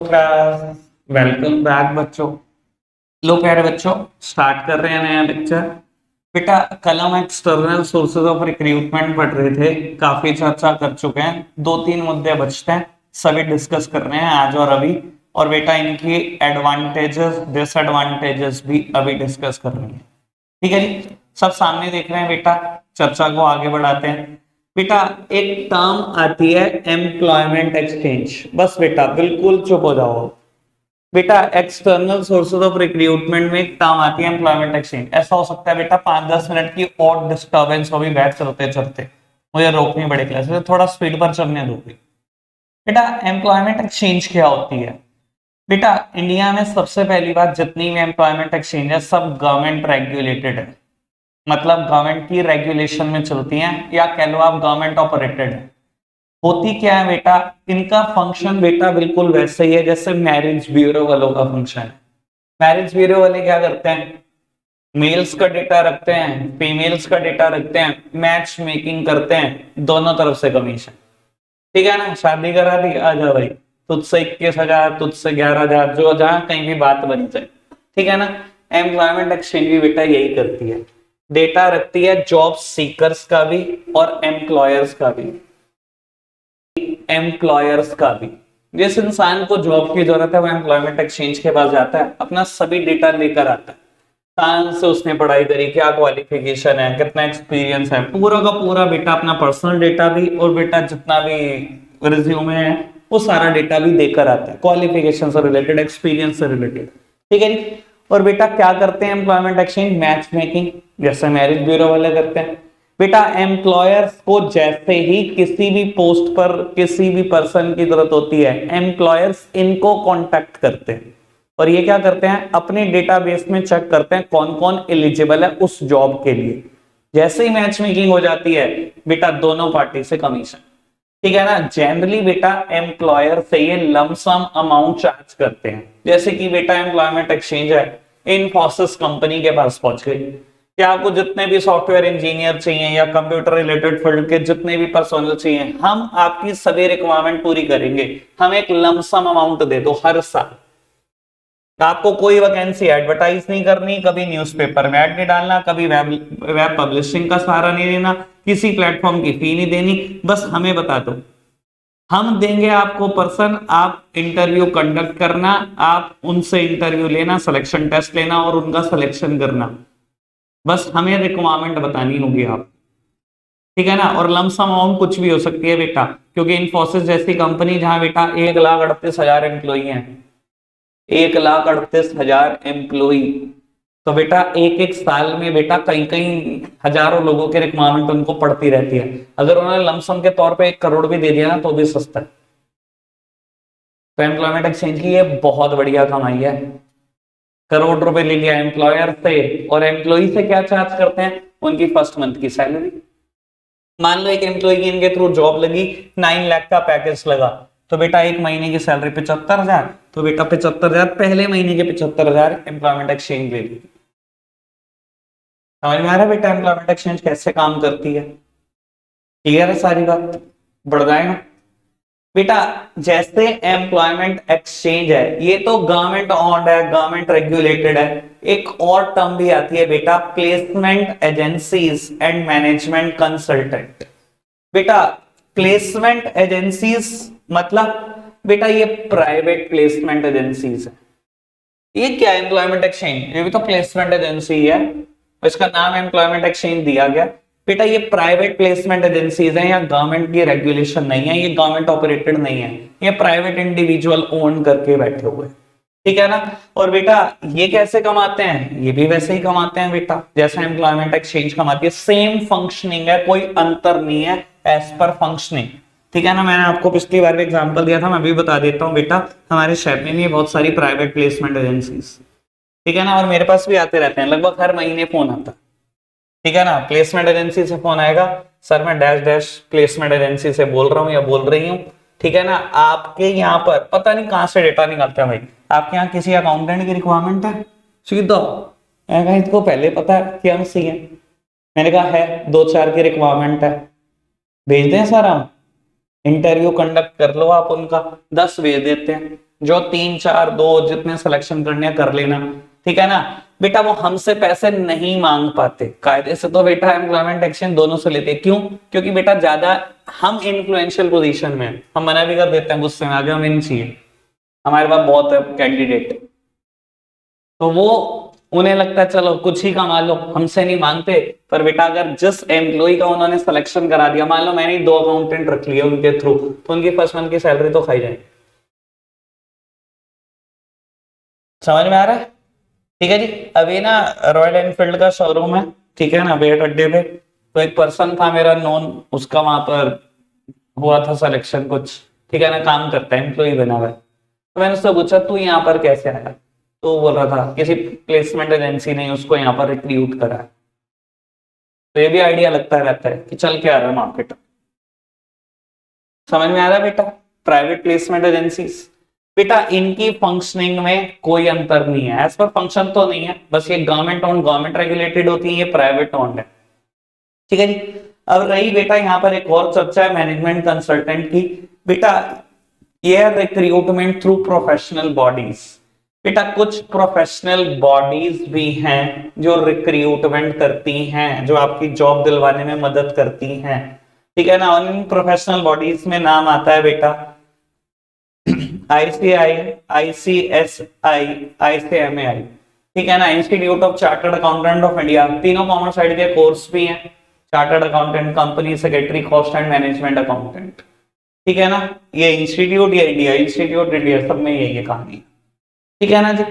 Class welcome back बच्चों। लो प्यारे बच्चों, स्टार्ट कर रहे हैं नया लेक्चर। बेटा कल हम एक्सटर्नल सोर्सेज ऑफ रिक्रूटमेंट पढ़ रहे थे, काफी चर्चा कर चुके हैं। दो तीन मुद्दे बचते हैं, सभी डिस्कस कर रहे हैं आज और अभी। और बेटा इनकी एडवांटेजेस डिसएडवांटेजेस भी अभी डिस्कस कर रहे हैं। ठीक है जी, सब सामने देख रहे हैं बेटा। चर्चा को आगे बढ़ाते हैं। बेटा एक टर्म आती है एम्प्लॉयमेंट एक्सचेंज। बस बेटा बिल्कुल चुप हो जाओ। बेटा एक्सटर्नल सोर्सेज ऑफ रिक्रूटमेंट में एक टर्म आती है एम्प्लॉयमेंट एक्सचेंज। ऐसा हो सकता है बेटा 5-10 मिनट की और डिस्टर्बेंस हो भी बैठ चलते चलते, मुझे रोकनी पड़े क्लास में, थोड़ा स्पीड पर चलने दो। बेटा एम्प्लॉयमेंट एक्सचेंज क्या होती है? बेटा इंडिया में सबसे पहली बात, जितनी भी एम्प्लॉयमेंट एक्सचेंज है सब गवर्नमेंट रेगुलेटेड है। मतलब गवर्नमेंट की रेगुलेशन में चलती हैं, या कह लो आप गवर्नमेंट ऑपरेटेड है। होती क्या है बेटा, इनका फंक्शन बेटा बिल्कुल वैसे ही है जैसे मैरिज ब्यूरो वालों का फंक्शन है। मैरिज ब्यूरो वाले क्या करते हैं? मेल्स का डेटा रखते हैं, फीमेल्स का डेटा रखते हैं, मैच मेकिंग करते हैं, दोनों तरफ से कमीशन। ठीक है ना, शादी करा दी, आ जा भाई, तुझसे 21,000, तुझसे 11,000, जो जहां कहीं भी बात बन जाए। ठीक है ना। एम्प्लॉयमेंट एक्सचेंज भी बेटा यही करती है, डेटा रखती है जॉब सीकर्स का भी और एम्प्लॉयर्स का भी। एम्प्लॉयर्स का भी, जिस इंसान को जॉब की जरूरत है वो एम्प्लॉयमेंट एक्सचेंज के पास जाता है, अपना सभी डेटा लेकर आता है। कहां से उसने पढ़ाई करी, क्या क्वालिफिकेशन है, कितना एक्सपीरियंस है, पूरा का पूरा बेटा, अपना पर्सनल डेटा भी, और बेटा जितना भी रिज्यूमे है वो सारा डेटा भी देकर आता है, क्वालिफिकेशन से रिलेटेड, एक्सपीरियंस से रिलेटेड। ठीक है जी। और बेटा क्या करते हैं एम्प्लॉयमेंट एक्सचेंज? मैच मेकिंग, जैसे मैरिज ब्यूरो वाले करते हैं। बेटा एम्प्लॉयर्स को जैसे ही किसी भी पोस्ट पर किसी भी पर्सन की जरूरत होती है, एम्प्लॉयर्स इनको कांटेक्ट करते हैं। और ये क्या करते हैं? अपने डेटाबेस में चेक करते हैं कौन कौन एलिजिबल है उस जॉब के लिए। जैसे ही मैच मेकिंग हो जाती है बेटा, दोनों पार्टी से कमीशन। ठीक है ना। जनरली बेटा एम्प्लॉयर से ये लमसम अमाउंट चार्ज करते हैं। जैसे कि बेटा एम्प्लॉयमेंट एक्सचेंज है, इन्फोसिस कंपनी के पास पहुंच गई, क्या आपको जितने भी सॉफ्टवेयर इंजीनियर चाहिए या कंप्यूटर रिलेटेड फील्ड के जितने भी पर्सनल चाहिए, हम आपकी सभी रिक्वायरमेंट पूरी करेंगे, हम एक लमसम अमाउंट दे दो हर साल। आपको कोई वैकेंसी एडवर्टाइज नहीं करनी, कभी न्यूज़पेपर में ऐड नहीं डालना, कभी वेब पब्लिशिंग का सहारा नहीं लेना, किसी प्लेटफॉर्म की फी नहीं देनी, बस हमें बता दो, हम देंगे आपको पर्सन, आप इंटरव्यू कंडक्ट करना, आप उनसे इंटरव्यू लेना, सिलेक्शन टेस्ट लेना और उनका सिलेक्शन करना। बस हमें रिक्वायरमेंट बतानी होगी आप। ठीक है ना। और लमसम अमाउंट कुछ भी हो सकती है बेटा, क्योंकि इन्फोसिस जैसी कंपनी जहां बेटा 1,38,000 एम्प्लॉई हैं, 1,38,000 एम्प्लॉई, तो बेटा एक एक साल में बेटा कई कई हजारों लोगों की रिक्वायरमेंट उनको पड़ती रहती है। अगर उन्होंने लमसम के तौर पे 1 करोड़ भी दे दिया ना तो भी सस्ता है। तो एम्प्लॉयमेंट एक्सचेंज की ये बहुत बढ़िया कमाई है। करोड़ रुपए ले लिया एम्प्लॉयर से, और एम्प्लॉई से क्या चार्ज करते हैं? उनकी फर्स्ट मंथ की सैलरी। मान लो एक एम्प्लॉय की इनके थ्रू जॉब लगी, 9 लाख का पैकेज लगा, तो बेटा एक महीने की सैलरी 75,000, तो बेटा 75,000 पहले महीने के 75,000 एम्प्लॉयमेंट एक्सचेंज ले ली। समझ में आ रहा है बेटा एम्प्लॉयमेंट एक्सचेंज कैसे काम करती है? क्लियर है सारी बात? बढ़ जाएगा बेटा। जैसे एम्प्लॉयमेंट एक्सचेंज है, ये तो गवर्नमेंट ऑन्ड है, गवर्नमेंट रेगुलेटेड है। एक और टर्म भी आती है बेटा, placement agencies and management consultant. बेटा प्लेसमेंट एजेंसीज मतलब बेटा ये प्राइवेट प्लेसमेंट एजेंसीज है। ये क्या है एम्प्लॉयमेंट एक्सचेंज? ये भी तो प्लेसमेंट एजेंसी है, इसका नाम एम्प्लॉयमेंट एक्सचेंज दिया गया। बेटा ये प्राइवेट प्लेसमेंट एजेंसीज हैं, या गवर्नमेंट की रेगुलेशन नहीं है, ये गवर्नमेंट ऑपरेटेड नहीं है, ये प्राइवेट इंडिविजुअल ओन करके बैठे हुए। ठीक है ना। और बेटा ये कैसे कमाते हैं? ये भी वैसे ही कमाते हैं बेटा जैसा एम्प्लॉयमेंट एक्सचेंज कमाती है, सेम फंक्शनिंग है, कोई अंतर नहीं है एज पर फंक्शनिंग। ठीक है ना। मैंने आपको पिछली बार भी एग्जांपल दिया था, मैं भी बता देता हूँ बेटा, हमारे शहर में भी बहुत सारी प्राइवेट प्लेसमेंट एजेंसीज। ठीक है ना। और मेरे पास भी आते रहते हैं, लगभग हर महीने फोन आता है। ठीक है ना। प्लेसमेंट एजेंसी से फोन आएगा, सर मैं डैश डैश प्लेसमेंट एजेंसी से बोल रहा हूँ या बोल रही हूँ। ठीक है ना। आपके यहाँ पर पता नहीं कहां से डेटा निकालते हैं भाई, आपके यहाँ किसी अकाउंटेंट की रिक्वायरमेंट है, सीधा इसको पहले पता है कि हम सी है। मैंने कहा है 2-4 की रिक्वायरमेंट है, भेज दें सर हम, इंटरव्यू कंडक्ट कर लो आप उनका, 10 भेज देते हैं। जो 3 4 2 जितने सिलेक्शन करने कर लेना, ठीक है ना बेटा। वो हमसे पैसे नहीं मांग पाते कायदे से, तो बेटा एम्प्लॉयमेंट एक्सचेंज दोनों से लेते। क्यों? क्योंकि बेटा ज्यादा हम इन्फ्लुएंशियल पोजीशन में हैं, हम मना भी कर देते हैं गुस्से में आगे, हमें नहीं चाहिए, हमारे पास बहुत है कैंडिडेट, तो वो उन्हें लगता है चलो कुछ ही कमा लो, हमसे नहीं मांगते। पर बेटा अगर जिस एम्प्लॉय का उन्होंने सिलेक्शन करा दिया, मान लो मैंने 2 अकाउंटेंट रख लिए उनके थ्रू, तो उनकी फर्स्ट मंथ की सैलरी तो खाई जाएगी। समझ में आ रहा है? ठीक है जी। अभी ना रॉयल एनफील्ड का शोरूम है, ठीक है ना, वेट अड्डे पे, तो एक पर्सन था मेरा नॉन, उसका वहां पर हुआ था सिलेक्शन कुछ, ठीक है ना, काम करता है, एम्प्लॉय बना हुआ है। तो मैंने उससे पूछा तू यहाँ पर कैसे आया, तो बोल रहा था किसी प्लेसमेंट एजेंसी ने उसको यहाँ पर रिक्रूट करा है। तो ये भी आइडिया लगता रहता है कि चल क्या रहा है मार्केट। समझ में आ रहा है बेटा? प्राइवेट प्लेसमेंट एजेंसीज बेटा इनकी फंक्शनिंग में कोई अंतर नहीं है, एज पर फंक्शन तो नहीं है, बस ये गवर्नमेंट ओन्ड, गवर्नमेंट रेगुलेटेड होती है, ये प्राइवेट ओन्ड है, ठीक है जी। अब रही बेटा यहाँ पर एक और चर्चा है मैनेजमेंट कंसल्टेंट की। बेटा ये रिक्रूटमेंट थ्रू प्रोफेशनल बॉडीज। बेटा कुछ प्रोफेशनल बॉडीज भी हैं जो रिक्रूटमेंट करती हैं, जो आपकी जॉब दिलवाने में मदद करती हैं, ठीक है ना। और इन प्रोफेशनल बॉडीज में नाम आता है बेटा ICAI, ICSI, ICMAI, ठीक है ना, institute of chartered accountant of India. तीनों कॉमर्स साइड के कोर्स भी हैं, chartered accountant, company secretary, cost and management accountant, ठीक है ना। ये इंस्टीट्यूट, ये इंडिया, इंस्टीट्यूट इंडिया, सब में यही है कहानी, ठीक है ना जी।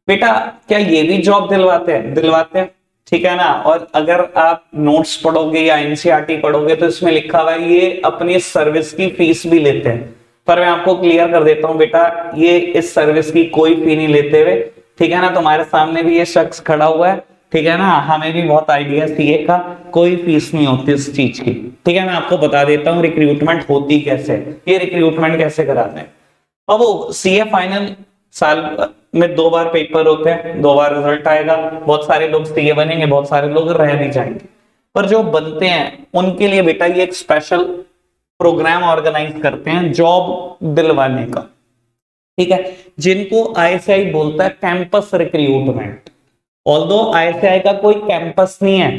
बेटा क्या ये भी जॉब दिलवाते हैं? दिलवाते हैं, ठीक है ना। और अगर आप नोट्स पढ़ोगे या एनसीईआरटी पढ़ोगे तो इसमें लिखा हुआ है ये अपनी सर्विस की फीस भी लेते हैं। पर मैं आपको क्लियर कर देता हूं बेटा, ये इस सर्विस की कोई फी नहीं लेते हुए, ठीक है ना। तुम्हारे सामने भी ये शख्स खड़ा हुआ है, ठीक है ना, हमें भी बहुत आइडिया सीए का, कोई फीस नहीं होती इस चीज की, ठीक है। मैं आपको बता देता हूँ रिक्रूटमेंट होती कैसे, ये रिक्रूटमेंट कैसे कराते हैं। अब वो सीए फाइनल साल में 2 बार पेपर होते हैं, 2 बार रिजल्ट आएगा, बहुत सारे लोग सीए बनेंगे, बहुत सारे लोग रह भी जाएंगे। पर जो बनते हैं उनके लिए बेटा ये एक स्पेशल प्रोग्राम ऑर्गेनाइज करते हैं जॉब दिलवाने का, ठीक है, जिनको आईसीआई बोलता है कैंपस रिक्रूटमेंट। ऑल्दो आईसीआई का कोई कैंपस नहीं है,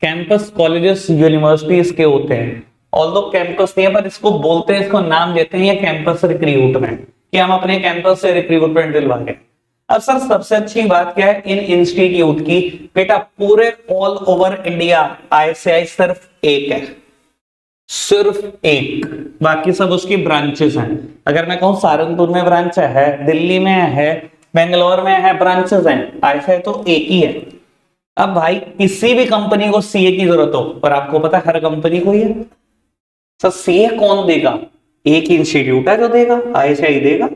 कैंपस कॉलेजेस यूनिवर्सिटीज के होते हैं, ऑल्दो कैंपस नहीं है, पर इसको बोलते हैं, इसको नाम देते हैं ये कैंपस रिक्रूटमेंट, कि हम अपने कैंपस से रिक्रूटमेंट दिलवा रहे हैं। अब सर सबसे अच्छी बात क्या है इन इंस्टीट्यूट की? बेटा पूरे ऑल ओवर इंडिया आईसीआई सिर्फ एक है, सिर्फ एक, बाकी सब उसकी ब्रांचेस हैं। अगर मैं कहूं सहारनपुर में ब्रांच है, दिल्ली में है, बेंगलोर में है, ब्रांचेस हैं, आईसीआई तो एक ही है। अब भाई किसी भी कंपनी को सीए की जरूरत हो, पर आपको पता है हर कंपनी को ही है, सर सीए कौन देगा? एक इंस्टीट्यूट है जो देगा, आईसीआई देगा।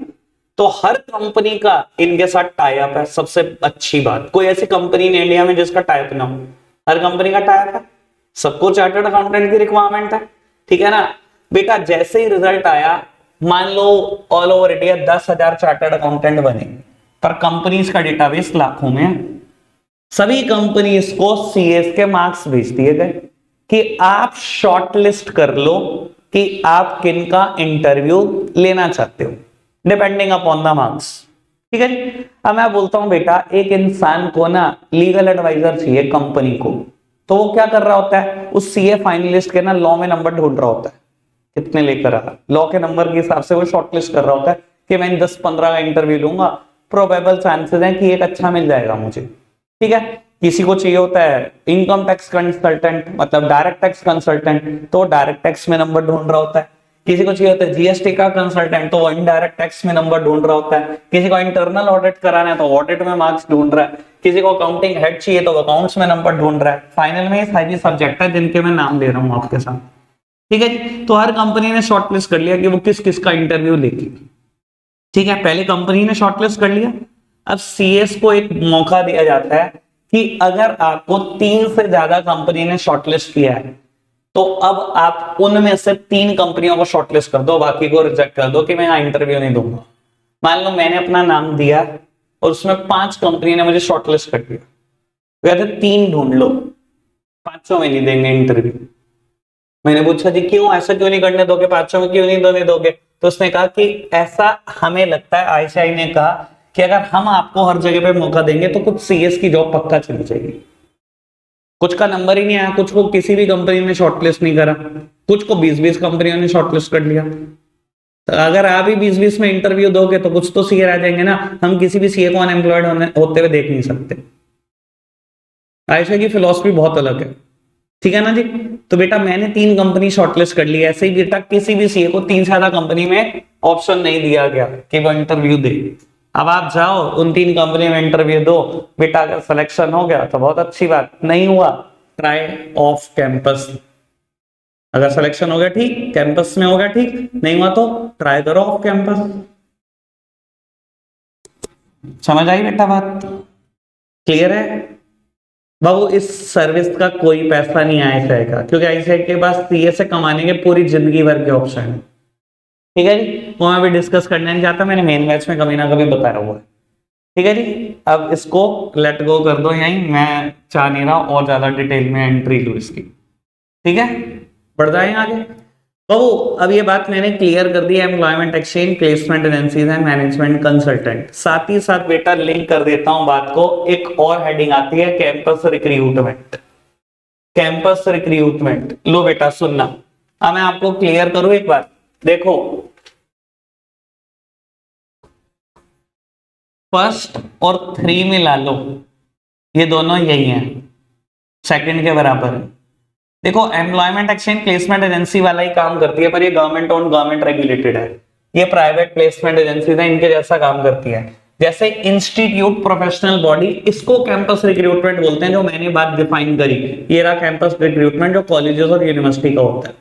तो हर कंपनी का इनके साथ टाई अप है। सबसे अच्छी बात, कोई ऐसी कंपनी नहीं इंडिया में जिसका टाई अप ना हो, हर कंपनी का टाई अप है, सबको चार्टर्ड अकाउंटेंट की रिक्वायरमेंट है, ठीक है ना। बेटा जैसे ही रिजल्ट आया, मान लो all over India 10,000 chartered accountant बने, पर कंपनीज का डेटाबेस लाखों में है। सभी कंपनीज को सीएस के मार्क्स भेज दिए गए कि आप शॉर्टलिस्ट कर लो कि आप किन का इंटरव्यू लेना चाहते हो, डिपेंडिंग अपॉन द मार्क्स, ठीक है जी। अब मैं बोलता हूं बेटा एक इंसान को ना लीगल एडवाइजर चाहिए कंपनी को, तो वो क्या कर रहा होता है, उस सीए फाइनलिस्ट के ना लॉ में नंबर ढूंढ रहा होता है, कितने लेकर आ रहा, लॉ के नंबर के हिसाब से वो शॉर्टलिस्ट कर रहा होता है कि मैं 10-15 का इंटरव्यू लूंगा, प्रोबेबल चांसेस हैं कि एक अच्छा मिल जाएगा मुझे, ठीक है। किसी को चाहिए होता है इनकम टैक्स कंसल्टेंट, मतलब डायरेक्ट टैक्स कंसल्टेंट, तो डायरेक्ट टैक्स में नंबर ढूंढ रहा होता है। किसी को चाहिए होता है जीएसटी का कंसल्टेंट, तो वो इनडायरेक्ट टैक्स में नंबर ढूंढ रहा होता है। किसी को इंटरनल ऑडिट कराना है तो ऑडिट में मार्क्स ढूंढ रहा है। किसी को अकाउंटिंग हेड चाहिए तो अकाउंट्स में नंबर ढूंढ रहा है। फाइनल में सारी सब्जेक्ट है जिनके मैं नाम ले रहा हूँ आपके साथ, ठीक है जी। तो हर कंपनी ने शॉर्टलिस्ट कर लिया कि वो किस किस का इंटरव्यू लेगी, ठीक है। पहले कंपनी ने शॉर्टलिस्ट कर लिया, अब सीएस को एक मौका दिया जाता है कि अगर आपको 3 से ज्यादा कंपनी ने शॉर्टलिस्ट किया है तो अब आप उनमें से 3 कंपनियों को शॉर्टलिस्ट कर दो, बाकी को रिजेक्ट कर दो कि मैं यहां इंटरव्यू नहीं दूंगा। मान लो मैंने अपना नाम दिया और उसमें 5 कंपनी ने मुझे शॉर्टलिस्ट कर दिया, कहते 3 ढूंढ लो, 500 में नहीं देंगे इंटरव्यू। मैंने पूछा जी क्यों, ऐसा क्यों नहीं करने दोगे, 500 में क्यों नहीं देने दोगे? तो उसने कहा कि ऐसा हमें लगता है, आईसीआई ने कहा कि अगर हम आपको हर जगह पे मौका देंगे तो कुछ सीएस की जॉब पक्का चली जाएगी। कुछ का नंबर ही नहीं आया, कुछ को किसी भी कंपनी ने शॉर्टलिस्ट नहीं करा, कुछ को 20-20 कंपनियों ने शॉर्टलिस्ट कर लिया। तो अगर आप ही 20-20 में इंटरव्यू दोगे तो कुछ तो सीए आ जाएंगे ना। हम किसी भी सीए को अनएम्प्लॉयड होते हुए देख नहीं सकते। आयशा की फिलॉसफी बहुत अलग है, ठीक है ना जी। तो बेटा मैंने 3 कंपनी शॉर्टलिस्ट कर ली। ऐसे ही बेटा किसी भी सीए को 3 से ज्यादा कंपनी में ऑप्शन नहीं दिया गया कि वो इंटरव्यू दे। अब आप जाओ उन 3 कंपनी में इंटरव्यू दो, बेटा अगर सिलेक्शन हो गया तो बहुत अच्छी बात, नहीं हुआ ट्राई ऑफ कैंपस। अगर सिलेक्शन हो गया ठीक, कैंपस में हो गया ठीक, नहीं हुआ तो ट्राई करो ऑफ कैंपस। समझ आई बेटा बात? क्लियर है बाबू? इस सर्विस का कोई पैसा नहीं आईसीआई का, क्योंकि आईसीआई के पास सीए से कमाने के पूरी जिंदगी भर के ऑप्शन है, ठीक है जी। वो मैं भी डिस्कस करने नहीं चाहता, मैंने मेन बैच में कभी ना कभी बताया हुआ है, ठीक है जी। अब इसको लेट गो कर दो यहीं, मैं चाह नहीं रहा और ज्यादा डिटेल में एंट्री लूं इसकी, ठीक है। बढ़ जाए आगे बाबू। अब ये बात मैंने क्लियर कर दी, employment exchange, placement agencies and management consultant. साथ ही साथ बेटा लिंक कर देता हूं बात को, एक और हेडिंग आती है कैंपस रिक्रूटमेंट। कैंपस रिक्रूटमेंट लो बेटा सुनना। अब मैं आपको क्लियर करूं एक बार, देखो फर्स्ट और 3 में ला लो, ये दोनों यही हैं, सेकंड के बराबर है। देखो एम्प्लॉयमेंट एक्सचेंज प्लेसमेंट एजेंसी वाला ही काम करती है, पर ये गवर्नमेंट ओन गवर्नमेंट रेगुलेटेड है। ये प्राइवेट प्लेसमेंट एजेंसी है, इनके जैसा काम करती है। जैसे इंस्टीट्यूट प्रोफेशनल बॉडी, इसको कैंपस रिक्रूटमेंट बोलते हैं, जो मैंने बात डिफाइन करी। ये रहा कैंपस रिक्रूटमेंट जो कॉलेजेस और यूनिवर्सिटी का होता है।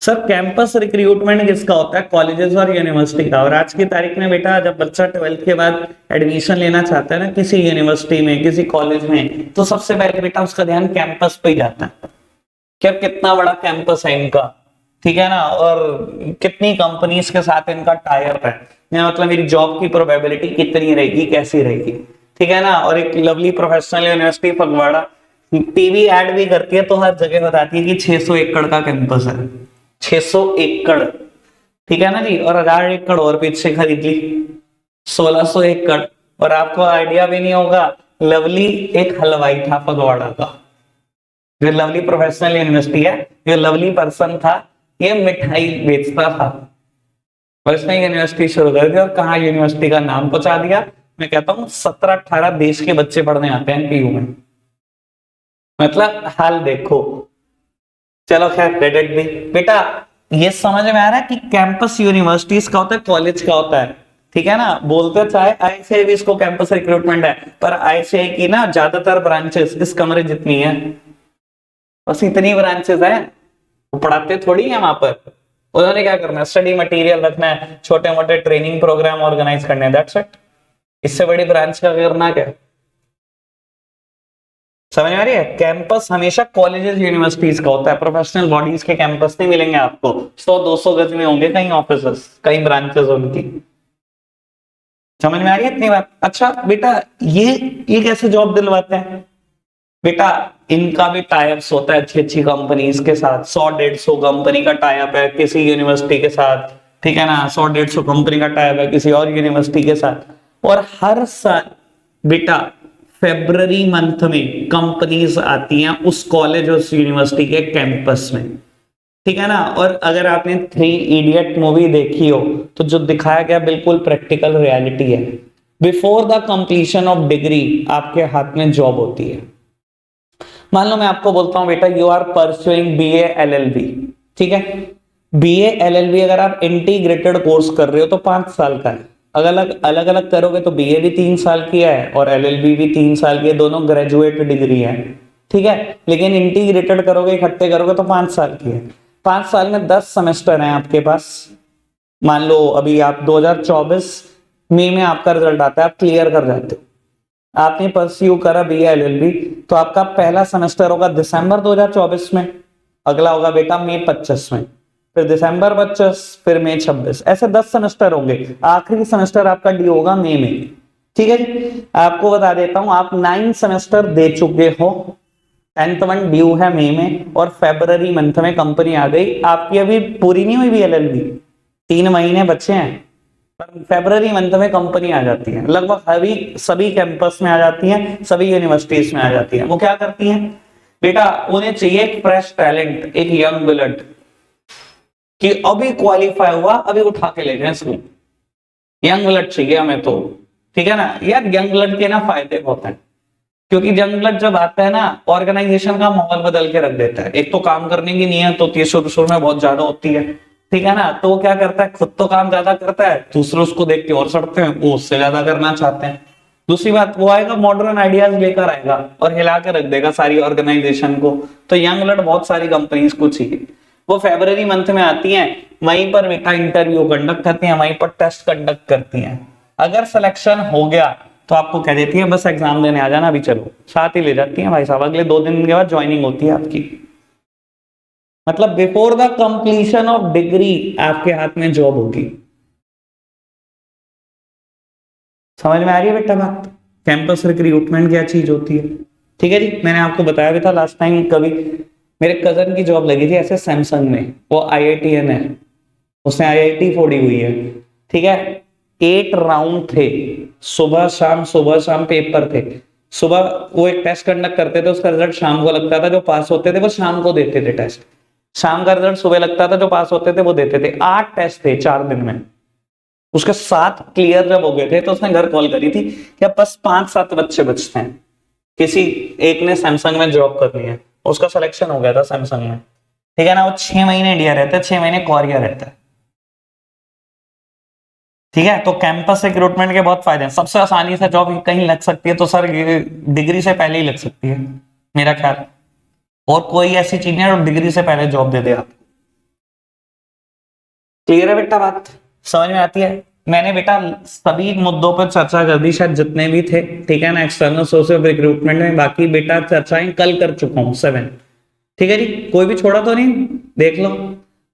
सर कैंपस रिक्रूटमेंट किसका होता है? कॉलेजेस और यूनिवर्सिटी का। और आज की तारीख में बेटा जब बच्चा 12th के बाद एडमिशन लेना चाहता है ना किसी यूनिवर्सिटी में, किसी कॉलेज में, तो सबसे पहले बेटा उसका ध्यान कैंपस पे ही जाता है। क्या कितना बड़ा कैंपस है इनका, ठीक है ना, और कितनी कंपनीज के साथ इनका टाई अप है, मतलब मेरी जॉब की प्रोबेबिलिटी कितनी रहेगी, कैसी रहेगी, ठीक है ना। और एक lovely professional university Phagwara TV ad भी करती है तो हर जगह बताती है कि 600 एकड़ का कैंपस है, 600 एकड़, ठीक है ना जी। और 1000 एकड़ और पीछे खरीद ली, 1600 एकड़। और आपको आइडिया भी नहीं होगा, लवली एक हलवाई था फगवाड़ा का, जो लवली प्रोफेशनल यूनिवर्सिटी है, जो लवली पर्सन था, ये मिठाई बेचता था। और इसने यूनिवर्सिटी शुरू कर दी, और कहा यूनिवर्सिटी का नाम पहुंचा दिया। मैं कहता हूँ 17-18 देश के बच्चे पढ़ने आते हैं पीयू में, मतलब हाल देखो। चलो खैर क्रेडिट भी बेटा, ये समझ में आ रहा है कि कैंपस यूनिवर्सिटीज का होता है, कॉलेज का होता है, ठीक है ना। बोलते चाहे आईसीआई भी इसको कैंपस रिक्रूटमेंट है, पर आईसीआई की ना ज्यादातर ब्रांचेस इस कमरे जितनी है, बस इतनी ब्रांचेस है, वो पढ़ाते थोड़ी है वहां पर। उन्होंने क्या करना है, स्टडी मटेरियल रखना है, छोटे मोटे ट्रेनिंग प्रोग्राम ऑर्गेनाइज करने हैं, दैट्स इट। इससे बड़ी ब्रांच का करना क्या? समझ में आ रही है? कैंपस हमेशा कॉलेजेस यूनिवर्सिटीज का होता है, प्रोफेशनल बॉडीज के कैंपस नहीं मिलेंगे आपको। 100-200 गज में होंगे कहीं ऑफिस, कहीं ब्रांचेस उनकी। समझ में आ रही है इतनी बात? अच्छा बेटा ये कैसे जॉब दिलवाते हैं? बेटा इनका भी टाइप्स होता है अच्छी अच्छी कंपनीज के साथ। 100-150 कंपनी का टाइप है किसी यूनिवर्सिटी के साथ, ठीक है ना। 100-150 कंपनी का टाइप है किसी और यूनिवर्सिटी के साथ। और हर साल बेटा फरवरी मंथ में कंपनीज आती हैं उस कॉलेज और यूनिवर्सिटी के कैंपस में, ठीक है ना। और अगर आपने 3 इडियट मूवी देखी हो तो जो दिखाया गया बिल्कुल प्रैक्टिकल रियलिटी है। Before the completion of degree आपके हाथ में जॉब होती है। मान लो मैं आपको बोलता हूं बेटा you are pursuing BA LLB, ठीक है। बीए एलएलबी अगर आप इंटीग्रेटेड कोर्स कर रहे हो तो 5 साल का है। अलग अलग करोगे तो बीए भी 3 साल की है और एलएलबी भी 3 साल की है, दोनों ग्रेजुएट डिग्री है, ठीक है। लेकिन इंटीग्रेटेड करोगे, इकट्ठे करोगे तो 5 साल की है। 5 साल में 10 सेमेस्टर हैं आपके पास। मान लो अभी आप 2024 मई में आपका रिजल्ट आता है, आप क्लियर कर जाते हो, आपने परस्यू करा बीए एलएलबी, तो आपका पहला सेमेस्टर होगा दिसंबर 2024 में, अगला होगा बेटा मई 25 में, फिर दिसंबर 25, फिर मई 26, ऐसे 10 सेमेस्टर होंगे। आखिरी सेमेस्टर आपका डी होगा मई में, ठीक है जी। आपको बता देता हूं आप 9 सेमेस्टर दे चुके हो, 10th वन ड्यू है मई में, और फरवरी मंथ में कंपनी आ गई। आपकी अभी पूरी नहीं हुई भी एलएलबी, 3 महीने बचे हैं, पर फरवरी मंथ में कंपनी आ जाती है, लगभग सभी कैंपस में आ जाती है, सभी यूनिवर्सिटीज में आ जाती है। वो क्या करती है बेटा, उन्हें चाहिए एक फ्रेश टैलेंट, एक यंग ब्लड, कि अभी क्वालिफाई हुआ, अभी उठा के ले जाए स्कूल, यंग ब्लड चाहिए हमें तो, ठीक है ना यार। यंग ब्लड के ना फायदे बहुत हैं, क्योंकि यंग ब्लड जब आता है ना, ऑर्गेनाइजेशन का माहौल बदल के रख देता है। एक तो काम करने की नीयत होती है शुरू शुरू में बहुत ज्यादा होती है, ठीक है ना, तो वो क्या करता है, खुद तो काम ज्यादा करता है, दूसरे उसको देख के और सड़ते हैं, वो उससे ज्यादा करना चाहते हैं। दूसरी बात, वो आएगा मॉडर्न आइडियाज लेकर आएगा और हिला के रख देगा सारी ऑर्गेनाइजेशन को। तो यंग ब्लड बहुत सारी कंपनीज को चाहिए। वो फरवरी मंथ में आती हैं, वहीं पर बेटा इंटरव्यू कंडक्ट करती हैं, वहीं पर टेस्ट कंडक्ट करती हैं। अगर सिलेक्शन हो गया तो आपको कह देती है बस एग्जाम देने आ जाना, अभी चलो, साथ ही ले जाती है भाई साहब। अगले 2 दिन के बाद ज्वाइनिंग होती है आपकी, मतलब before the completion of degree आपके हाथ में जॉब होगी। समझ में आ रही है बेटा बात? कैंपस रिक्रूटमेंट क्या चीज होती है, ठीक है जी। मैंने आपको बताया भी था लास्ट टाइम, कभी मेरे कजन की जॉब लगी थी ऐसे सैमसंग में, वो IITN है, उसने IIT फोड़ी हुई है, ठीक है। 8 राउंड थे, सुबह शाम पेपर थे। सुबह वो एक टेस्ट कंडक्ट करते थे, उसका रिजल्ट शाम को लगता था, जो पास होते थे वो शाम को देते थे टेस्ट, शाम का रिजल्ट सुबह लगता था, जो पास होते थे वो देते थे। 8 टेस्ट थे 4 दिन में, उसके 7 क्लियर जब हो गए थे तो उसने घर कॉल करी थी कि अब बस 5-7 बच्चे बचते हैं, किसी एक ने सैमसंग में जॉब करनी है, उसका सिलेक्शन हो गया था सैमसंग में, ठीक है ना। वो 6 महीने इंडिया रहता है, 6 महीने कोरिया रहता है, ठीक है। तो कैंपस रिक्रूटमेंट के बहुत फायदे हैं। सबसे आसानी से जॉब कहीं लग सकती है तो सर डिग्री से पहले ही लग सकती है मेरा ख्याल, और कोई ऐसी चीज नहीं है जो डिग्री से पहले जॉब दे दे आप। क्लियर है बेटा बात, समझ में आती है? मैंने बेटा सभी मुद्दों पर चर्चा कर दी, शायद जितने भी थे, ठीक है ना, एक्सटर्नल सोर्स ऑफ रिक्रूटमेंट में। बाकी बेटा चर्चाएं कल कर चुका हूं 7, ठीक है जी, कोई भी छोड़ा तो नहीं, देख लो।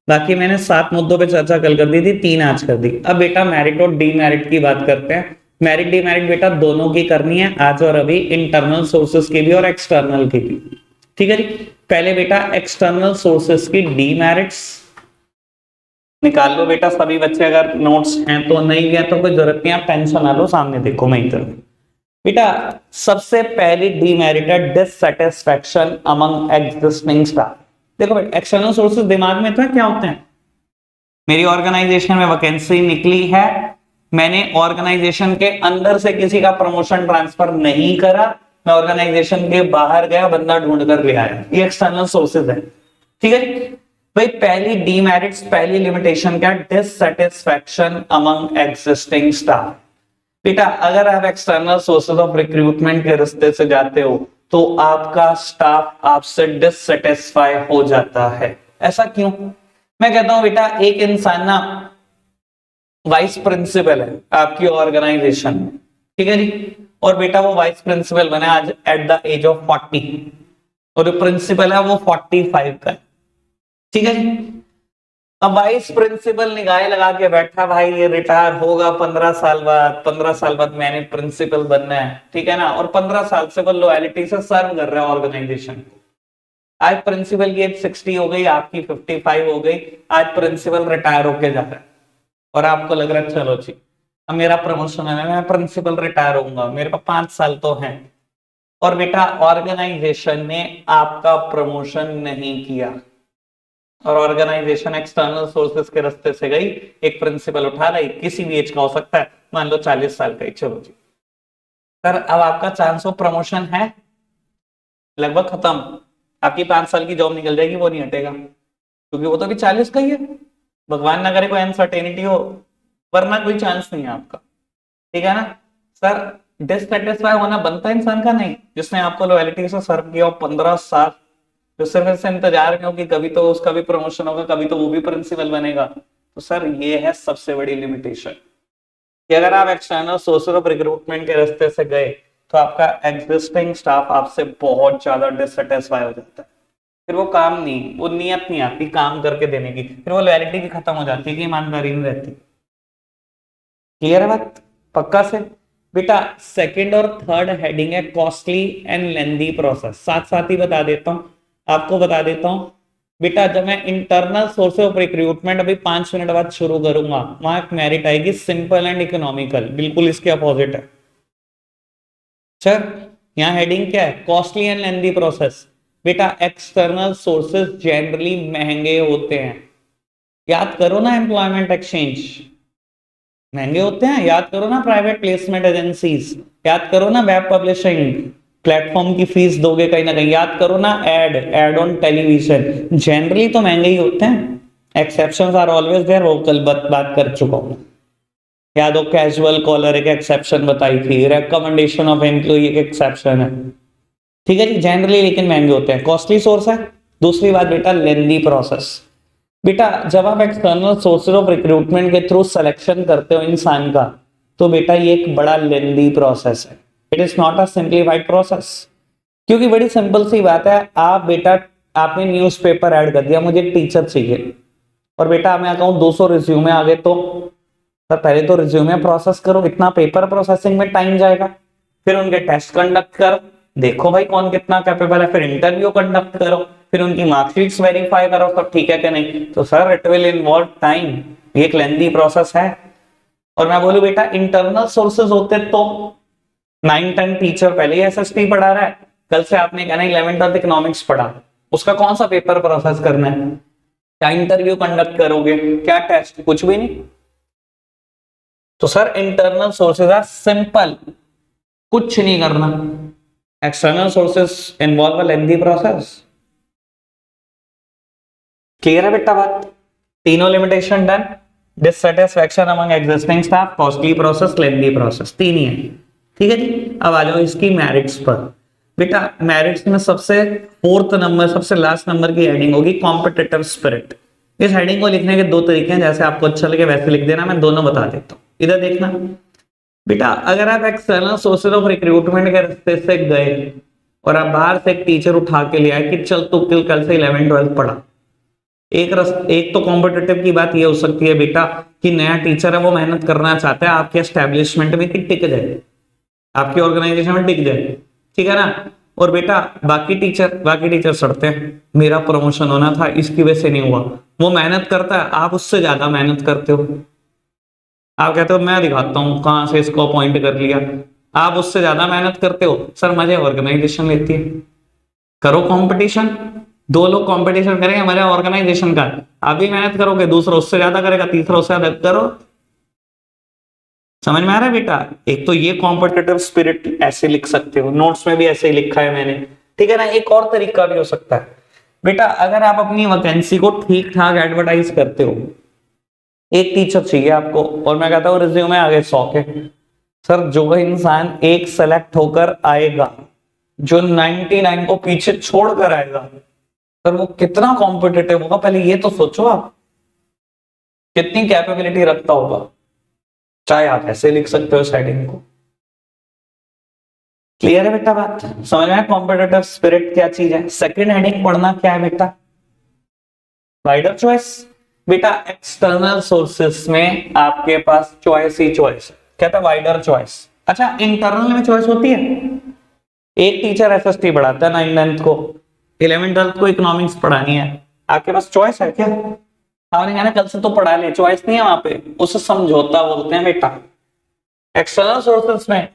बाकी मैंने 7 मुद्दों पे चर्चा कल कर दी थी, 3 आज कर दी। अब बेटा मेरिट और डीमेरिट की बात करते हैं। मेरिट डीमेरिट बेटा दोनों की करनी है आज और अभी, इंटरनल सोर्सेस की भी और एक्सटर्नल की भी, ठीक है जी। पहले बेटा एक्सटर्नल सोर्सेस की डीमेरिट्स निकाल लो बेटा सभी बच्चे, अगर नोट्स हैं तो, नहीं है तो कोई जरूरत नहीं, आप टेंशन ना लो, सामने देखो मैं इधर। बेटा सबसे पहली डीमेरिट है डिससैटिस्फैक्शन अमंग एग्जिस्टिंग स्टाफ। देखो बेटा एक्सटर्नल सोर्सेज दिमाग में तो है क्या होते हैं, मेरी ऑर्गेनाइजेशन में वैकेंसी निकली है, मैंने ऑर्गेनाइजेशन के अंदर से किसी का प्रमोशन ट्रांसफर नहीं करा, मैं ऑर्गेनाइजेशन के बाहर गया, बंदा ढूंढ कर ले आया, ये एक्सटर्नल सोर्सेज है, ठीक है भाई। पहली डीमेरिट्स, पहली लिमिटेशन क्या, डिससैटिस्फैक्शन अमंग एग्जिस्टिंग स्टाफ। बेटा अगर आप एक्सटर्नल सोर्सेज ऑफ रिक्रूटमेंट के रास्ते से जाते हो तो आपका स्टाफ आपसे डिससेटिस्फाई हो जाता है। ऐसा क्यों? मैं कहता हूं बेटा एक इंसान ना वाइस प्रिंसिपल है आपकी ऑर्गेनाइजेशन में, ठीक है जी, और बेटा वो वाइस प्रिंसिपल बने आज एट द एज ऑफ 40, और जो प्रिंसिपल है वो 45 का है, ठीक है जी। अब वाइस प्रिंसिपल निगाह लगा के बैठा, भाई ये रिटायर होगा 15 साल बाद, 15 साल बाद मैंने प्रिंसिपल बनना है, ठीक है ना, और 15 साल से वो लॉयलिटी से सर्व कर रहा है ऑर्गेनाइजेशन को। आज प्रिंसिपल की एज 60 हो गई, आपकी 55 हो गई, आज प्रिंसिपल रिटायर होके जा रहा है और आपको लग रहा है चलो जी अब मेरा प्रमोशन है, मैं प्रिंसिपल रिटायर होऊंगा, मेरे पास 5 साल तो हैं, और बेटा ऑर्गेनाइजेशन ने आपका प्रमोशन नहीं किया और ऑर्गेनाइजेशन एक्सटर्नल सोर्सेस के रास्ते से गई, एक प्रिंसिपल उठा रही, किसी भी एज का हो सकता है, मान लो 40 साल का ही, चलो जी सर अब आपका चांस ऑफ प्रमोशन है लगभग खत्म, आपकी 5 साल की जॉब निकल जाएगी, वो नहीं हटेगा क्योंकि वो तो अभी 40 का ही है, भगवान ना करे कोई अनसर्टेनिटी हो, वरना कोई चांस नहीं है आपका, ठीक है ना सर। डिससेटिस्फाई होना बनता है इंसान का नहीं, जिसने आपको लॉयलिटी से सर्व किया 15 साल, तो सिर्फ इससे इंतजार में हो कि कभी तो उसका भी प्रमोशन होगा, कभी तो वो भी प्रिंसिपल बनेगा। तो सर ये है सबसे बड़ी लिमिटेशन कि अगर आप एक्सटर्नल सोर्सेज ऑफ रिक्रूटमेंट के रास्ते से गए तो आपका एग्जिस्टिंग स्टाफ आपसे बहुत ज्यादा डिससेटिस्फाई हो जाता है, फिर वो काम नहीं, वो नियत नहीं आती काम करके देने की, फिर वो लॉयलिटी भी खत्म हो जाती है कि ईमानदारी नहीं रहती। क्लियर है बात पक्का से? बेटा सेकंड और थर्ड हेडिंग है कॉस्टली एंड लेंदी प्रोसेस, साथ साथ ही बता देता हूं आपको, बता देता हूं बेटा जब मैं इंटरनल सोर्स ऑफ रिक्रूटमेंट अभी 5 मिनट बाद शुरू करूंगा, वहां एक मेरिट आएगी सिंपल एंड इकोनॉमिकल, बिल्कुल इसके अपोजिट है सर। यहाँ हेडिंग क्या है? Costly and lengthy process. बेटा एक्सटर्नल सोर्सेस जनरली महंगे होते हैं। याद करो ना एम्प्लॉयमेंट एक्सचेंज महंगे होते हैं, याद करो ना प्राइवेट प्लेसमेंट एजेंसीज, याद करो ना वेब पब्लिशिंग प्लेटफॉर्म की फीस दोगे कहीं ना कहीं, याद करो ना एड ऑन टेलीविजन, जनरली तो महंगे ही होते हैं। एक्सेप्शंस आर ऑलवेज देयर, वो कल बात कर चुका हूं। याद हो कैजुअल कॉलर एक एक्सेप्शन बताई थी, रिकमेंडेशन ऑफ एम्प्लॉय एक एक्सेप्शन है, ठीक है जी। जनरली लेकिन महंगे होते हैं, कॉस्टली सोर्स है। दूसरी बात बेटा लेंदी प्रोसेस। बेटा जब आप एक्सटर्नल सोर्सेज ऑफ रिक्रूटमेंट के थ्रू सिलेक्शन करते हो इंसान का, तो बेटा ये एक बड़ा लेंदी प्रोसेस है, it is not a simplified process. क्योंकि बड़ी सिंपल सी बात है, आप बेटा आपने न्यूज़पेपर ऐड कर दिया मुझे एक टीचर चाहिए, और बेटा मैं कहूँ 200 रिज्यूमे आ गए, तो पहले तो रिज्यूमे प्रोसेस करो, इतना पेपर प्रोसेसिंग में टाइम जाएगा, फिर उनके टेस्ट कंडक्ट करो, देखो भाई कौन कितना कैपेबल है, फिर इंटरव्यू कंडक्ट करो, फिर उनकी मार्कशीट्स वेरीफाई करो सब ठीक है कि नहीं। तो sir it will involve time, ये एक लेंथी प्रोसेस है। और मैं बोलूं बेटा इंटरनल सोर्सेज होते तो 9-10 टीचर पहले ही एसएसटी पढ़ा रहा है, कल से आपने कहना 11th इकोनॉमिक्स पढ़ा, उसका कौन सा पेपर प्रोसेस करना है, क्या इंटरव्यू कंडक्ट करोगे, क्या टेस्ट, कुछ भी नहीं। तो sir internal sources are simple, कुछ नहीं करना। External sources involve a lengthy process. Clear है बेटा बात? तीनों limitation done. Dissatisfaction among existing staff, costly process, lengthy process, तीन ही है, ठीक है जी। अब आ जाओ इसकी मेरिट्स पर। बेटा मेरिट्स में सबसे 4th नंबर, सबसे लास्ट नंबर की हेडिंग होगी कॉम्पिटिटिव स्पिरिट। इस हेडिंग को लिखने के 2 तरीके हैं, जैसे आपको अच्छा लगे वैसे लिख देना, मैं दोनों बता देता हूँ। इधर देखना बेटा, अगर आप एक्सटर्नल सोर्सेज ऑफ रिक्रूटमेंट के रास्ते से गए और आप बाहर से एक टीचर उठा के ले आए कि चल तू कल से 11th-12th पढ़ा, एक तो कॉम्पिटिटिव की बात ये हो सकती है बेटा कि नया टीचर है वो मेहनत करना चाहता है आपके एस्टेब्लिशमेंट में टिक जाए, आपकी ऑर्गेनाइजेशन में टिक जाए, ठीक है ना। और बेटा बाकी टीचर सड़ते हैं, मेरा प्रमोशन होना था इसकी वजह से नहीं हुआ, वो मेहनत करता है, आप उससे ज्यादा मेहनत करते हो, आप कहते हो मैं दिखाता हूं कहां से इसको अपॉइंट कर लिया, आप उससे ज्यादा मेहनत करते हो। सर मजे ऑर्गेनाइजेशन लेती है, करो कंपटीशन, 2 लोग कंपटीशन करेंगे, मजा ऑर्गेनाइजेशन का, आप भी मेहनत करोगे, दूसरा उससे ज्यादा करेगा, तीसरा उससे ज्यादा करो। समझ में आ रहा है बेटा? एक तो ये कॉम्पिटिटिव स्पिरिट ऐसे लिख सकते हो, नोट्स में भी ऐसे ही लिखा है मैंने, ठीक है ना। एक और तरीका भी हो सकता है बेटा, अगर आप अपनी वैकेंसी को ठीक ठाक एडवर्टाइज करते हो, एक टीचर चाहिए आपको, और मैं कहता हूँ रिज्यूमे आगे 100 के, सर जो इंसान एक सेलेक्ट होकर आएगा, जो 99 को पीछे छोड़कर आएगा, सर वो कितना कॉम्पिटिटिव होगा, पहले ये तो सोचो आप, कितनी कैपेबिलिटी रखता होगा। चाहे आप ऐसे लिख सकते हो हेडिंग को। क्लियर है बेटा बात? समझ में? कॉम्पिटिटिव स्पिरिट क्या चीज है। सेकंड हेडिंग पढ़ना क्या है बेटा? Wider choice. बेटा एक्सटर्नल सोर्सेस में आपके पास चॉइस ही चॉइस है, क्या था? Wider choice. अच्छा इंटरनल में चॉइस होती है? एक टीचर एसएसटी पढ़ाता है 9th को, 11th-12th को इकोनॉमिक्स पढ़ानी है, आपके पास चॉइस है क्या? आपने कहा ना कल से तो पढ़ा ले, चॉइस नहीं है वहां पे, उसे समझौता बोलते हैं बेटा। एक्सटर्नल सोर्सेस में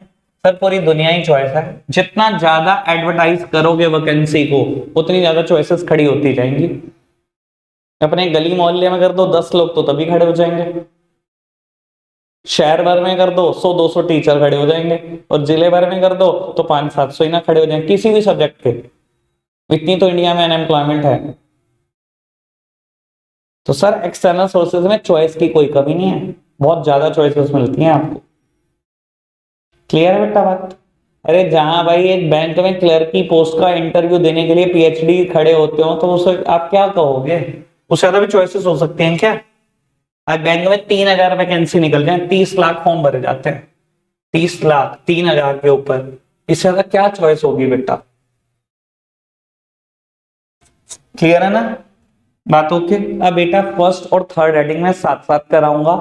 सर पूरी दुनिया ही चॉइस है, जितना ज्यादा एडवर्टाइज करोगे वैकेंसी को उतनी ज्यादा चॉइसेस खड़ी होती जाएंगी। अपने गली मोहल्ले में कर दो 10 लोग तो तभी खड़े हो जाएंगे, शहर भर में कर दो 100-200 टीचर खड़े हो जाएंगे, और जिले भर में कर दो तो 500-700 ही ना खड़े हो जाएंगे किसी भी सब्जेक्ट के। इतनी तो इंडिया में अनएम्प्लॉयमेंट है। तो सर एक्सटर्नल सोर्सेज में चॉइस की कोई कमी नहीं है, बहुत ज्यादा चॉइसेस मिलती हैं आपको। क्लियर है बेटा बात? अरे जहां भाई एक बैंक में क्लर्क की पोस्ट का इंटरव्यू देने के लिए पीएचडी खड़े होते हो, तो उसे आप क्या कहोगे? उससे ज्यादा भी चॉइसेस हो सकती हैं क्या? आज बैंक में 3000 वैकेंसी निकल जाए, 30 लाख फॉर्म भरे जाते हैं, 30 लाख 3000 के ऊपर, इससे ज्यादा क्या चॉइस होगी बेटा? क्लियर है ना बात? ओके। अब बेटा फर्स्ट और थर्ड हेडिंग में साथ साथ कराऊंगा।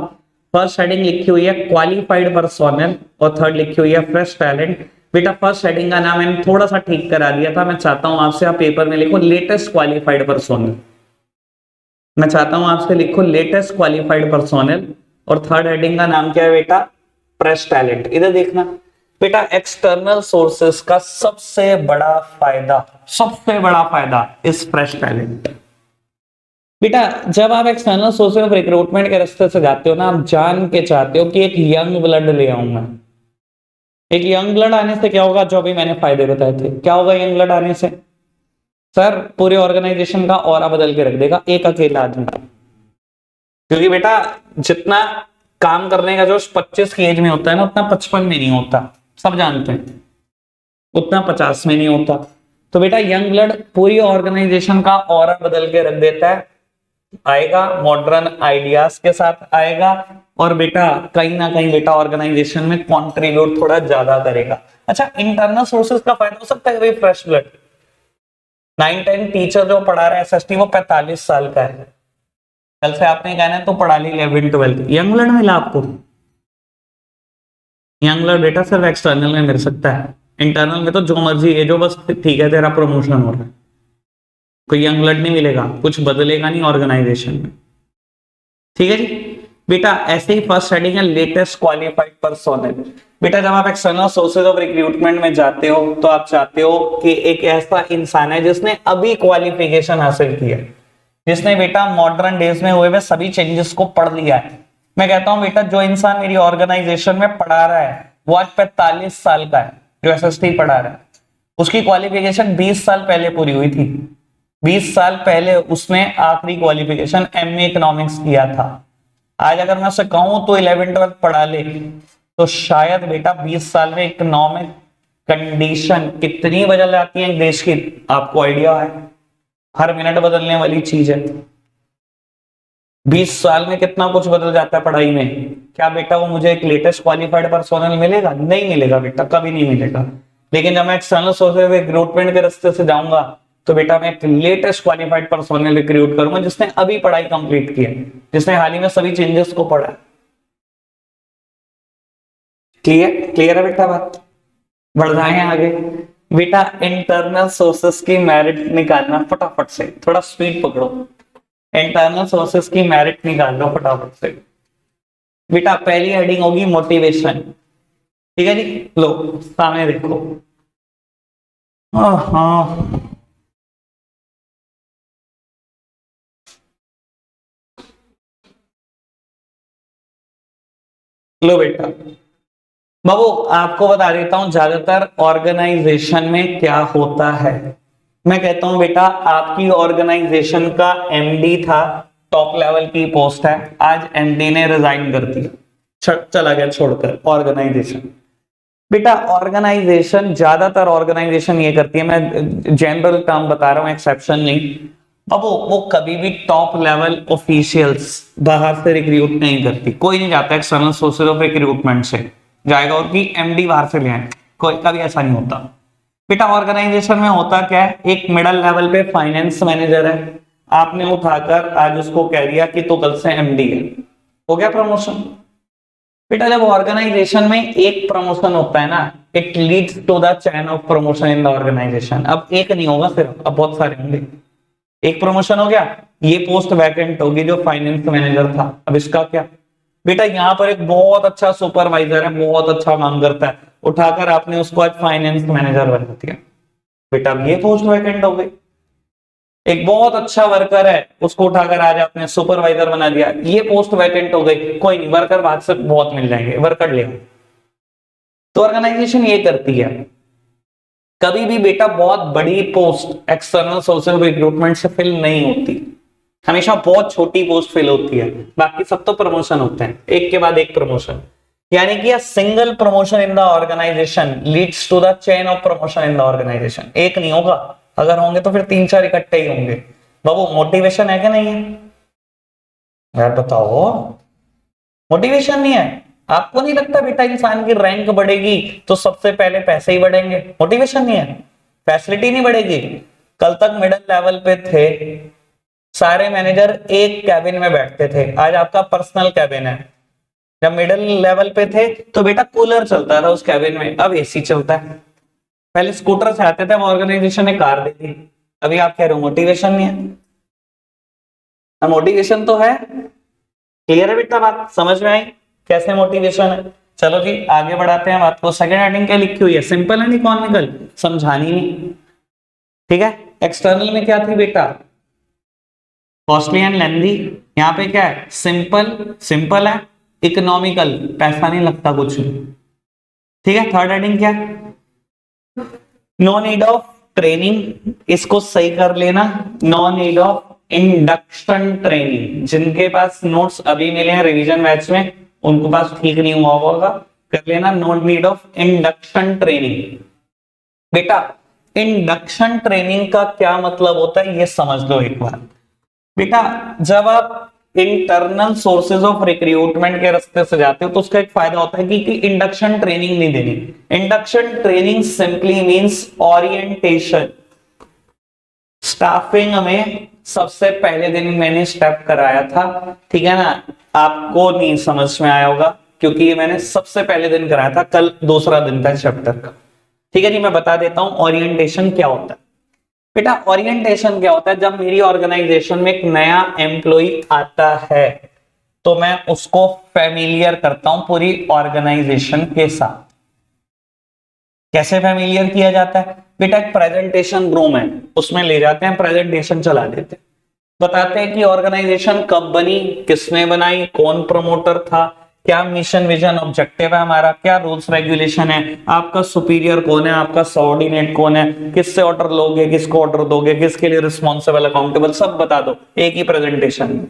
फर्स्ट हेडिंग लिखी हुई है क्वालिफाइड पर्सोनल और थर्ड लिखी हुई है फ्रेश टैलेंट। बेटा फर्स्ट हेडिंग का नाम मैंने थोड़ा सा ठीक करा दिया था, मैं चाहता हूं आपसे आप पेपर में लिखो लेटेस्ट क्वालिफाइड पर्सोनल। मैं चाहता हूं आपसे लिखो लेटेस्ट क्वालिफाइड पर्सोनल, और थर्ड हेडिंग का नाम क्या है बेटा, फ्रेश टैलेंट। इधर देखना बेटा, एक्सटर्नल सोर्सेस का सबसे बड़ा फायदा इस फ्रेश टैलेंट। बेटा जब आप एक्सटर्नल सोर्सेस ऑफ रिक्रूटमेंट के रास्ते से जाते हो ना, आप जान के चाहते हो कि एक यंग ब्लड ले आऊं मैं। एक यंग ब्लड आने से क्या होगा, जो अभी मैंने फायदे बताए थे, क्या होगा यंग ब्लड आने से, सर पूरे ऑर्गेनाइजेशन का ऑरा बदल के रख देगा एक अकेला आदमी। क्योंकि बेटा जितना काम करने का जोश 25 की एज में होता है ना, उतना 55 में नहीं होता, सब जानते हैं, उतना 50 में नहीं होता। तो बेटा यंग ब्लड पूरी ऑर्गेनाइजेशन का ऑरा बदल के रख देता है, आएगा मॉडर्न आइडियाज के साथ आएगा, और बेटा कहीं ना कहीं बेटा ऑर्गेनाइजेशन में कंट्रीब्यूट थोड़ा ज्यादा करेगा। अच्छा, इंटरनल सोर्सेज का फायदा हो सकता है फ्रेश ब्लड। 9-10 टीचर जो पढ़ा रहा है एसएसटी, वो 45 साल का है, कल से आपने कहना है तो पढ़ा ली 11-12, यंग ब्लड मिला आपको। यंग ब्लड बेटा सिर्फ एक्सटर्नल में मिल सकता है, इंटरनल में तो जो मर्जी है, जो बस ठीक है तेरा प्रमोशन हो रहा है, कोई यंग ब्लड नहीं मिलेगा, कुछ बदलेगा नहीं ऑर्गेनाइजेशन में। ठीक है जी बेटा, ऐसे ही फर्स्ट हेडिंग है लेटेस्ट क्वालिफाइड पर्सोनल। बेटा जब आप एक्सटर्नल सोर्सेज ऑफ रिक्रूटमेंट में जाते हो तो आप चाहते हो कि एक ऐसा इंसान है जिसने अभी क्वालिफिकेशन हासिल की है, जिसने बेटा मॉडर्न डेज में हुए सभी चेंजेस को पढ़ लिया है। मैं कहता हूं बेटा जो इंसान मेरी ऑर्गेनाइजेशन में पढ़ा रहा है वो आज 45 साल का है, जो एसएसटी पढ़ा रहा है, उसकी क्वालिफिकेशन 20 साल पहले पूरी हुई थी। 20 साल पहले उसने आखिरी क्वालिफिकेशन एमए इकोनॉमिक्स किया था। आज अगर मैं उसे कहूं तो 11-12 पढ़ा ले, तो शायद बेटा 20 साल में इकोनॉमिक कंडीशन कितनी बदल जाती है देश की, आपको आइडिया है, हर मिनट बदलने वाली चीज है। 20 साल में कितना कुछ बदल जाता है पढ़ाई में। क्या बेटा वो मुझे एक लेटेस्ट क्वालिफाइड पर्सोनल मिलेगा? नहीं मिलेगा बेटा, कभी नहीं मिलेगा। लेकिन जब मैं एक्सटर्नल सोर्सेज रिक्रूटमेंट के रास्ते से जाऊंगा तो बेटा मैं एक लेटेस्ट क्वालिफाइड पर्सोनल रिक्रूट करूंगा, जिसने अभी पढ़ाई कंप्लीट की है, जिसने हाल ही में सभी चेंजेस को पढ़ा है। क्लियर है बेटा बात? बढ़ जाए आगे बेटा, इंटरनल सोर्सेस की मेरिट निकालना फटाफट से, थोड़ा स्पीड पकड़ो। इंटरनल सोर्सेस की मेरिट निकाल लो फटाफट से। बेटा पहली हेडिंग होगी मोटिवेशन, ठीक है जी, लो सामने देखो। हाँ लो बेटा, बाबू आपको बता देता हूं ज्यादातर ऑर्गेनाइजेशन में क्या होता है। मैं कहता हूं बेटा आपकी ऑर्गेनाइजेशन का एमडी था, टॉप लेवल की पोस्ट है, आज एमडी ने रिजाइन कर दिया, चला गया छोड़कर ऑर्गेनाइजेशन। बेटा ऑर्गेनाइजेशन, ज्यादातर ऑर्गेनाइजेशन ये करती है, मैं जनरल टर्म बता रहा हूं, एक्सेप्शन नहीं। अब वो कभी भी टॉप लेवल ऑफिशियल्स बाहर से रिक्रूट नहीं करती, कोई नहीं जाता एक्सटर्नल सोर्सेज ऑफ रिक्रूटमेंट से जाएगा और कि एमडी बाहर से ले आए, कोई कभी ऐसा नहीं होता। बेटा ऑर्गेनाइजेशन में होता क्या है, एक मिडिल लेवल पे फाइनेंस मैनेजर है, आपने उठाकर आज उसको कह दिया कि तो कल से एमडी है, हो गया प्रमोशन। बेटा जब ऑर्गेनाइजेशन में एक प्रमोशन होता है ना, it leads to the chain of promotion in the organization. अब एक नहीं होगा सिर्फ, अब बहुत सारे होंगे। एक प्रमोशन हो गया, ये पोस्ट वैकेंट होगी जो फाइनेंस मैनेजर था, अब इसका क्या। बेटा यहाँ पर एक बहुत अच्छा सुपरवाइजर है, बहुत अच्छा काम करता है, उठाकर आपने उसको आज फाइनेंस मैनेजर बना दिया, बेटा अब ये पोस्ट वैकेंट हो गई। एक बहुत अच्छा वर्कर है, उसको उठाकर आज आपने सुपरवाइजर बना दिया, ये पोस्ट वैकेंट हो गई, कोई नहीं, वर्कर बाद से बहुत मिल जाएंगे, वर्कर ले। तो ऑर्गेनाइजेशन ये करती है, कभी भी बेटा बहुत बड़ी पोस्ट एक्सटर्नल सोशल रिक्रूटमेंट से फिल नहीं होती, हमेशा बहुत छोटी पोस्ट फिल होती है, बाकी सब तो प्रमोशन होते हैं, एक के बाद एक प्रमोशन। यानी कि single promotion in the organization leads to the chain of promotion in the organization. एक नहीं होगा, अगर होंगे तो फिर 3-4 इकट्ठे ही होंगे। बाबू मोटिवेशन है कि नहीं है यार, बताओ। मोटिवेशन नहीं है, आपको नहीं लगता बेटा इंसान की रैंक बढ़ेगी तो सबसे पहले पैसे ही बढ़ेंगे? मोटिवेशन नहीं है, फैसिलिटी नहीं बढ़ेगी। कल तक मिडिल लेवल पे थे, सारे मैनेजर एक कैबिन में बैठते थे, आज आपका पर्सनल कैबिन है। जब मिडिल लेवल पे थे तो बेटा कूलर चलता था उस कैबिन में, अब एसी चलता है। पहले स्कूटर से आते थे, अब ऑर्गेनाइजेशन ने कार दे दी। अभी आप कह रहे हो मोटिवेशन नहीं है, मोटिवेशन तो है। क्लियर है बेटा, बात समझ में आई कैसे मोटिवेशन है? चलो जी आगे बढ़ाते हैं बात को। सेकंड हेडिंग क्या लिखी हुई है? सिंपल एंड इकोनॉमिकल, समझानी नहीं, ठीक है। एक्सटर्नल में क्या थी बेटा? कॉस्टली एंड लेंदी। यहाँ पे क्या है? सिंपल, सिंपल है। इकोनॉमिकल, पैसा नहीं लगता कुछ, ठीक है। थर्ड हेडिंग क्या? नो नीड ऑफ ट्रेनिंग, इसको सही कर लेना। No need of induction training, जिनके पास नोट्स अभी मिले हैं रिवीजन बैच में, उनको पास ठीक नहीं हुआ होगा, कर लेना। No need of induction training. बेटा इंडक्शन ट्रेनिंग का क्या मतलब होता है ये समझ लो एक बार। बेटा जब आप इंटरनल सोर्सेज ऑफ रिक्रूटमेंट के रास्ते से जाते हो तो उसका एक फायदा होता है कि इंडक्शन ट्रेनिंग नहीं देनी। Induction training simply means orientation. Staffing में सबसे पहले दिन मैंने स्टेप कराया था, ठीक है ना, आपको नहीं समझ में आया होगा क्योंकि ये मैंने सबसे पहले दिन कराया था, कल दूसरा दिन था चैप्टर का, ठीक है जी। मैं बता देता हूं ओरिएंटेशन क्या होता है। बेटा ओरिएंटेशन क्या होता है? जब मेरी ऑर्गेनाइजेशन में एक नया एम्प्लॉय आता है तो मैं उसको फैमिलियर करता हूं पूरी ऑर्गेनाइजेशन के साथ। कैसे फैमिलियर किया जाता है? बेटा एक प्रेजेंटेशन रूम है, उसमें ले जाते हैं, प्रेजेंटेशन चला देते हैं, बताते हैं कि ऑर्गेनाइजेशन कब बनी, किसने बनाई, कौन प्रमोटर था, क्या मिशन विजन ऑब्जेक्टिव है हमारा, क्या रूल्स रेगुलेशन है, आपका सुपीरियर कौन है, आपका सबऑर्डिनेट कौन है, किससे ऑर्डर लोगे, किसको ऑर्डर दोगे, किसके लिए रिस्पॉन्सिबल अकाउंटेबल, सब बता दो एक ही प्रेजेंटेशन में।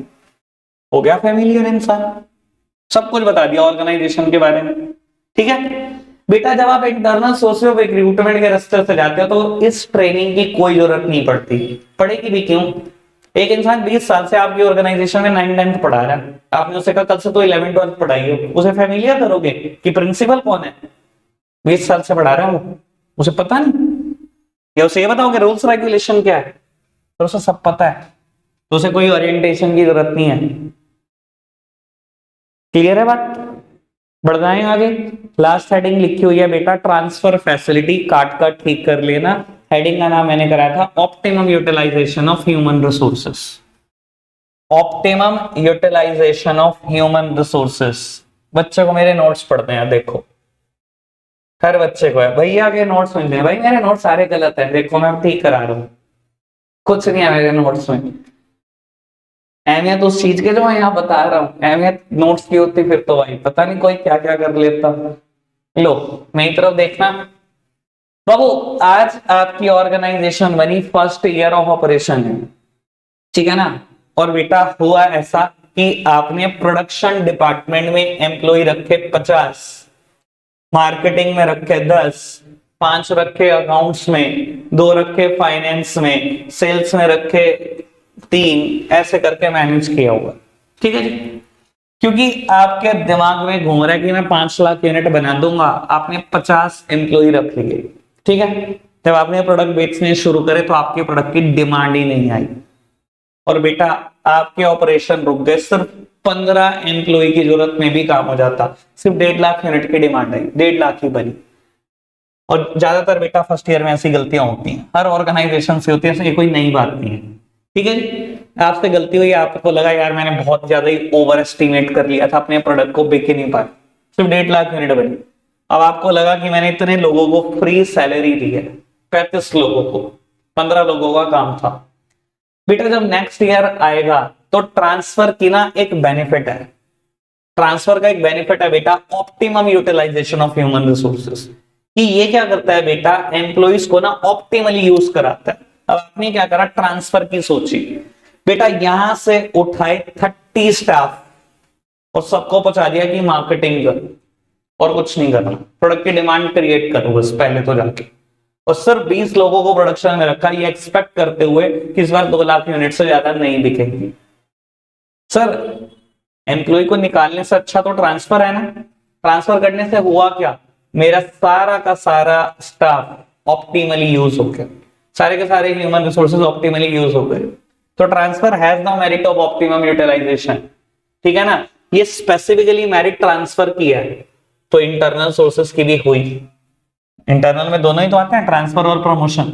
हो गया फैमिलियर इंसान, सब कुछ बता दिया ऑर्गेनाइजेशन के बारे में, ठीक है। बेटा जब आप इंटरनल सोर्सेज ऑफ रिक्रूटमेंट के रास्ते से जाते हो तो इस ट्रेनिंग की कोई जरूरत नहीं पड़ती। पड़ेगी भी क्यों? एक इंसान 20 साल से आपकी ऑर्गेनाइजेशन में 9th-10th पढ़ा रहा है, आपने उसे कहा कल से तो 11th-12th पढ़ाइए, उसे फैमिलियर करोगे कि प्रिंसिपल कौन है? 20 साल से पढ़ा रहा है वो, उसे पता नहीं, या उसे ये बताओगे रूल्स रेगुलेशन क्या है? तो उसे सब पता है, तो उसे कोई ओरिएंटेशन की जरूरत नहीं है। क्लियर है बात? बढ़ जाए आगे। लास्ट हेडिंग लिखी हुई है बेटा ट्रांसफर फैसिलिटी, काट काट ठीक कर लेना। हेडिंग का नाम मैंने कराया था optimum utilization of human resources. Optimum utilization of human resources. बच्चे को मेरे नोट्स पढ़ते हैं, देखो हर बच्चे को है भैया के नोट्स मिलते हैं, भाई मेरे नोट्स सारे गलत हैं, देखो मैं ठीक करा रहा हूं, कुछ नहीं है मेरे नोट्स में। अहमियत उस चीज के जो मैं यहाँ बता रहा हूँ, अहमियत नोट्स की होती फिर तो भाई पता नहीं कोई क्या क्या कर लेता। लो मेरी तरफ देखना बाबू, आज आपकी ऑर्गेनाइजेशन बनी, फर्स्ट ईयर ऑफ ऑपरेशन है, ठीक है ना। और बेटा हुआ ऐसा कि आपने प्रोडक्शन डिपार्टमेंट में एम्प्लॉय रखे 50, मार्केटिंग में रखे 10, 5 रखे अकाउंट्स में, 2 रखे फाइनेंस में, सेल्स में रखे 3, ऐसे करके मैनेज किया हुआ, ठीक है जी। क्योंकि आपके दिमाग में घूम रहा है कि मैं 5 लाख यूनिट बना दूंगा, आपने 50 एम्प्लॉय रख लिए, ठीक है। जब आपने प्रोडक्ट बेचने शुरू करे तो आपके प्रोडक्ट की डिमांड ही नहीं आई, और बेटा आपके ऑपरेशन रुक गए, सिर्फ 15 एम्प्लॉय की जरूरत में भी काम हो जाता, सिर्फ 1.5 लाख यूनिट की डिमांड आई, 1.5 लाख ही बनी। और ज्यादातर बेटा फर्स्ट ईयर में ऐसी गलतियां होती हैं, हर ऑर्गेनाइजेशन से होती है, ये कोई नई बात नहीं है, ठीक है। आपसे गलती हुई, आपको लगा यार मैंने बहुत ज्यादा ही ओवर एस्टिमेट कर लिया था, अपने प्रोडक्ट को बेच नहीं पाया, सिर्फ 1.5 लाख यूनिट बनी। अब आपको लगा कि मैंने इतने लोगों को फ्री सैलरी दी है, 35 लोगों को, 15 लोगों का काम था। बेटा जब नेक्स्ट ईयर आएगा तो ट्रांसफर की ना एक बेनिफिट है, ट्रांसफर का एक बेनिफिट है बेटा optimum utilization of human resources, कि ये क्या करता है बेटा एम्प्लॉइज को ना ऑप्टिमली यूज कराता है। अब आपने क्या करा, ट्रांसफर की सोची बेटा, यहां से उठाए 30 स्टाफ और सबको पहुंचा दिया कि मार्केटिंग करो और कुछ नहीं करना, प्रोडक्ट की डिमांड क्रिएट करो बस पहले तो जाके, और सिर्फ 20 लोगों को प्रोडक्शन में रखा, ये एक्सपेक्ट करते हुए कि इस बार 2 लाख यूनिट से ज्यादा नहीं बिकेगी। सर एम्प्लॉय को निकालने से अच्छा तो ट्रांसफर है ना। ट्रांसफर करने से हुआ क्या, मेरा सारा का सारा स्टाफ ऑप्टिमली यूज हो गया, सारे के सारे ह्यूमन रिसोर्सेज ऑप्टिमली यूज हो गए, तो transfer has the merit of optimum utilization, ठीक है ना। ये स्पेसिफिकली मेरिट ट्रांसफर की है, तो इंटरनल सोर्सेज की भी हुई, इंटरनल में दोनों ही तो आते हैं, ट्रांसफर और प्रमोशन,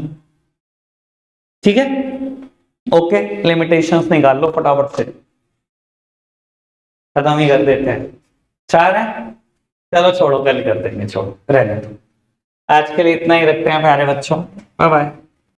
ठीक है। ओके लिमिटेशंस निकाल लो फटाफट से। खत्म ही कर देते हैं। 4 है, चलो छोड़ो, कल कर देंगे, छोड़ो रहने दो। आज के लिए इतना ही रखते हैं प्यारे बच्चों, बाय बाय।